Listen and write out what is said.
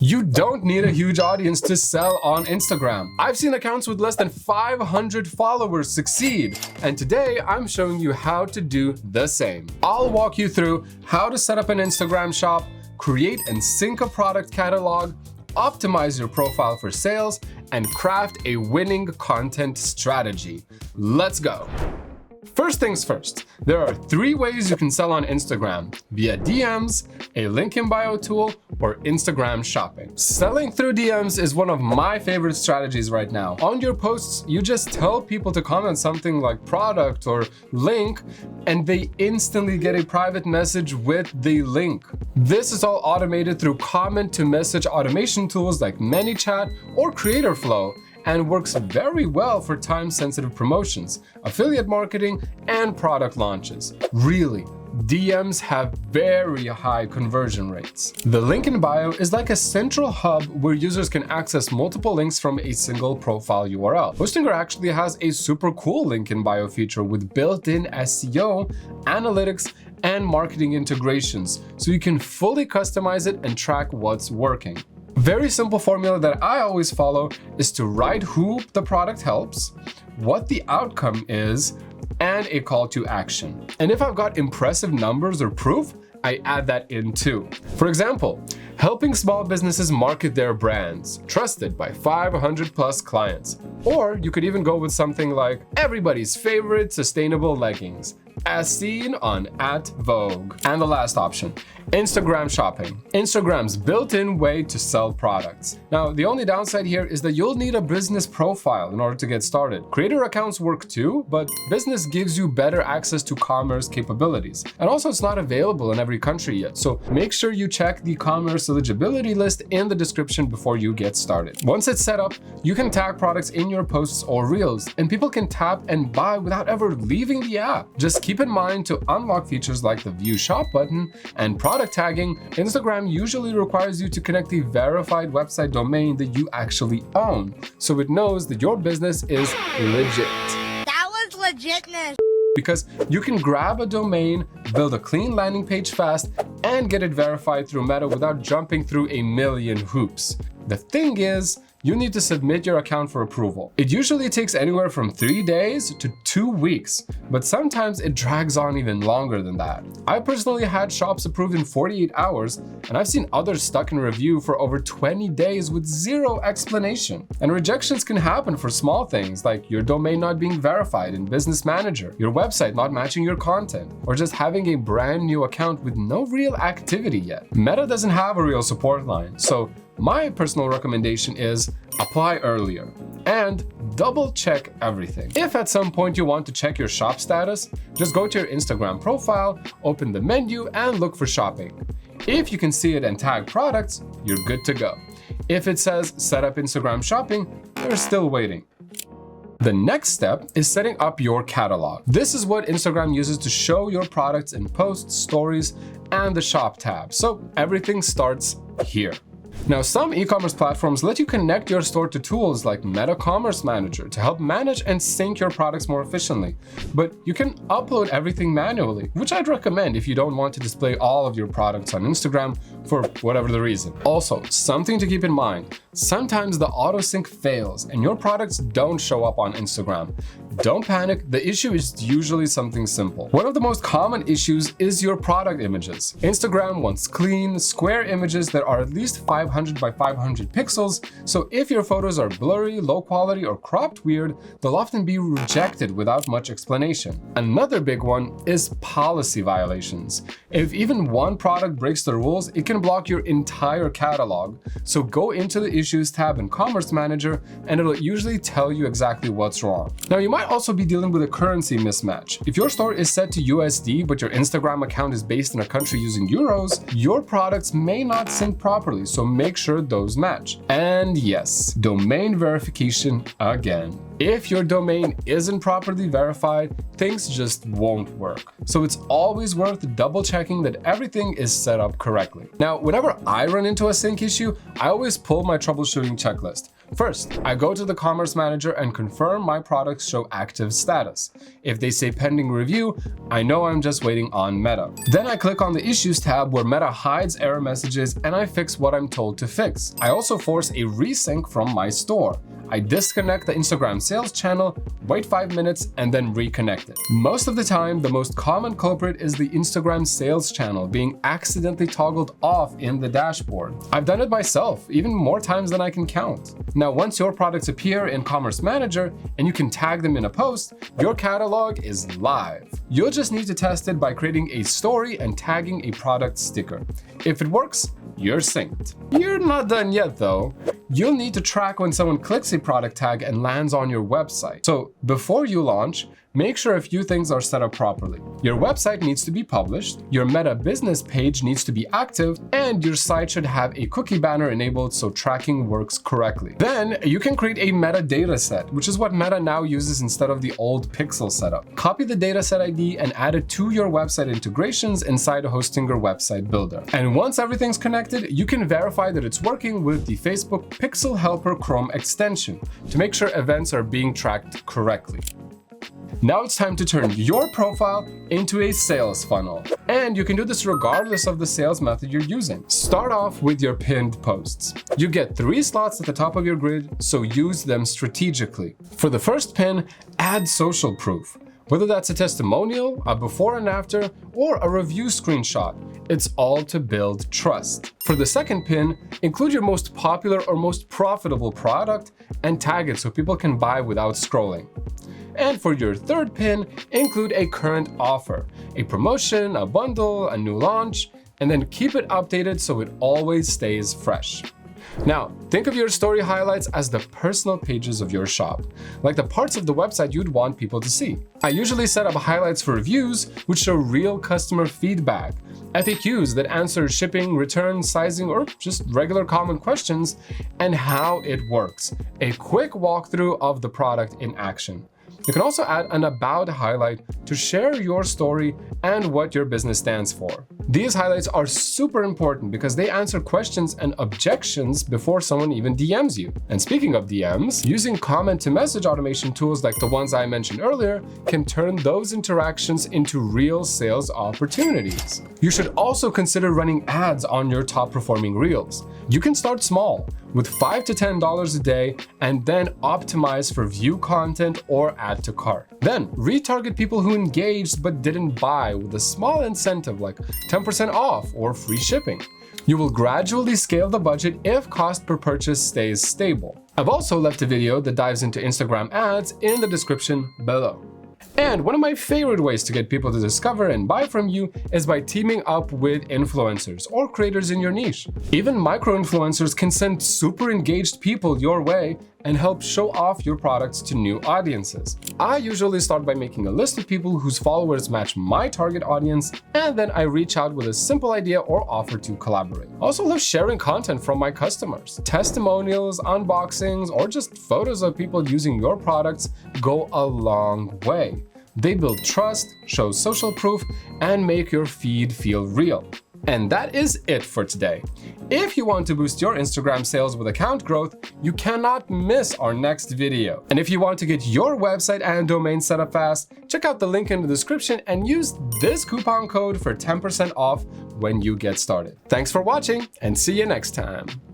You don't need a huge audience to sell on Instagram. I've seen accounts with less than 500 followers succeed, and today I'm showing you how to do the same. I'll walk you through how to set up an Instagram shop, create and sync a product catalog, optimize your profile for sales, and craft a winning content strategy. Let's go. First things first, there are 3 ways you can sell on Instagram: via DMs, a link in bio tool, or Instagram shopping. Selling through DMs is one of my favorite strategies right now. On your posts, you just tell people to comment something like product or link, and they instantly get a private message with the link. This is all automated through comment to message automation tools like ManyChat or Creator Flow, and works very well for time-sensitive promotions, affiliate marketing, and product launches. Really, DMs have very high conversion rates. The link in bio is like a central hub where users can access multiple links from a single profile URL. Hostinger actually has a super cool link in bio feature with built-in SEO, analytics, and marketing integrations, so you can fully customize it and track what's working. Very simple formula that I always follow is to write who the product helps, what the outcome is, and a call to action. And if I've got impressive numbers or proof, I add that in too. For example, helping small businesses market their brands, trusted by 500 plus clients. Or you could even go with something like everybody's favorite sustainable leggings, as seen on @Vogue. And the last option, Instagram shopping. Instagram's built-in way to sell products. Now, the only downside here is that you'll need a business profile in order to get started. Creator accounts work too, but business gives you better access to commerce capabilities. And also, it's not available in every country yet, so make sure you check the commerce eligibility list in the description before you get started. Once it's set up, you can tag products in your posts or reels, and people can tap and buy without ever leaving the app. Just keep in mind to unlock features like the View Shop button and product tagging. Instagram usually requires you to connect the verified website domain that you actually own, so it knows that your business is legit. That was legitness. Because you can grab a domain, build a clean landing page fast, and get it verified through Meta without jumping through a million hoops. The thing is, you need to submit your account for approval. It usually takes anywhere from 3 days to 2 weeks, but sometimes it drags on even longer than that. I personally had shops approved in 48 hours, and I've seen others stuck in review for over 20 days with zero explanation. And rejections can happen for small things like your domain not being verified in Business Manager, your website not matching your content, or just having a brand new account with no real activity yet. Meta doesn't have a real support line, so my personal recommendation is apply earlier and double check everything. If at some point you want to check your shop status, just go to your Instagram profile, open the menu, and look for shopping. If you can see it and tag products, you're good to go. If it says set up Instagram shopping, you're still waiting. The next step is setting up your catalog. This is what Instagram uses to show your products in posts, stories, and the shop tab. So everything starts here. Now, some e-commerce platforms let you connect your store to tools like Meta Commerce Manager to help manage and sync your products more efficiently. But you can upload everything manually, which I'd recommend if you don't want to display all of your products on Instagram for whatever the reason. Also, something to keep in mind, sometimes the auto-sync fails and your products don't show up on Instagram. Don't panic, the issue is usually something simple. One of the most common issues is your product images. Instagram wants clean, square images that are at least 500 by 500 pixels, so if your photos are blurry, low quality, or cropped weird, they'll often be rejected without much explanation. Another big one is policy violations. If even one product breaks the rules, it can block your entire catalog, so go into the Issues tab in Commerce Manager, and it'll usually tell you exactly what's wrong. Now, you might also be dealing with a currency mismatch. If your store is set to USD, but your Instagram account is based in a country using euros, your products may not sync properly, so make sure those match. And yes, domain verification again. If your domain isn't properly verified, things just won't work. So it's always worth double checking that everything is set up correctly. Now, whenever I run into a sync issue, I always pull my troubleshooting checklist. First, I go to the Commerce Manager and confirm my products show active status. If they say pending review, I know I'm just waiting on Meta. Then I click on the Issues tab where Meta hides error messages and I fix what I'm told to fix. I also force a resync from my store. I disconnect the Instagram sales channel, wait 5 minutes, and then reconnect it. Most of the time, the most common culprit is the Instagram sales channel being accidentally toggled off in the dashboard. I've done it myself, even more times than I can count. Now, once your products appear in Commerce Manager and you can tag them in a post, your catalog is live. You'll just need to test it by creating a story and tagging a product sticker. If it works, you're synced. You're not done yet though. You'll need to track when someone clicks a product tag and lands on your website. So before you launch, make sure a few things are set up properly. Your website needs to be published, your Meta business page needs to be active, and your site should have a cookie banner enabled so tracking works correctly. Then you can create a Meta dataset, which is what Meta now uses instead of the old Pixel setup. Copy the dataset ID and add it to your website integrations inside Hostinger Website Builder. And once everything's connected, you can verify that it's working with the Facebook Pixel Helper Chrome extension to make sure events are being tracked correctly. Now it's time to turn your profile into a sales funnel. And you can do this regardless of the sales method you're using. Start off with your pinned posts. You get 3 slots at the top of your grid, so use them strategically. For the first pin, add social proof. Whether that's a testimonial, a before and after, or a review screenshot, it's all to build trust. For the second pin, include your most popular or most profitable product and tag it so people can buy without scrolling. And for your third pin, include a current offer, a promotion, a bundle, a new launch, and then keep it updated so it always stays fresh. Now, think of your story highlights as the personal pages of your shop, like the parts of the website you'd want people to see. I usually set up highlights for reviews, which show real customer feedback, FAQs that answer shipping, return, sizing, or just regular common questions, and how it works, a quick walkthrough of the product in action. You can also add an about highlight to share your story and what your business stands for. These highlights are super important because they answer questions and objections before someone even DMs you. And speaking of DMs, using comment to message automation tools like the ones I mentioned earlier can turn those interactions into real sales opportunities. You should also consider running ads on your top performing reels. You can start small with $5 to $10 a day and then optimize for view content or add to cart. Then retarget people who engaged but didn't buy with a small incentive like 10% off or free shipping. You will gradually scale the budget if cost per purchase stays stable. I've also left a video that dives into Instagram ads in the description below. And one of my favorite ways to get people to discover and buy from you is by teaming up with influencers or creators in your niche. Even micro-influencers can send super engaged people your way and help show off your products to new audiences. I usually start by making a list of people whose followers match my target audience, and then I reach out with a simple idea or offer to collaborate. I also love sharing content from my customers. Testimonials, unboxings, or just photos of people using your products go a long way. They build trust, show social proof, and make your feed feel real. And that is it for today. If you want to boost your Instagram sales with account growth, you cannot miss our next video. And if you want to get your website and domain set up fast, check out the link in the description and use this coupon code for 10% off when you get started. Thanks for watching and see you next time.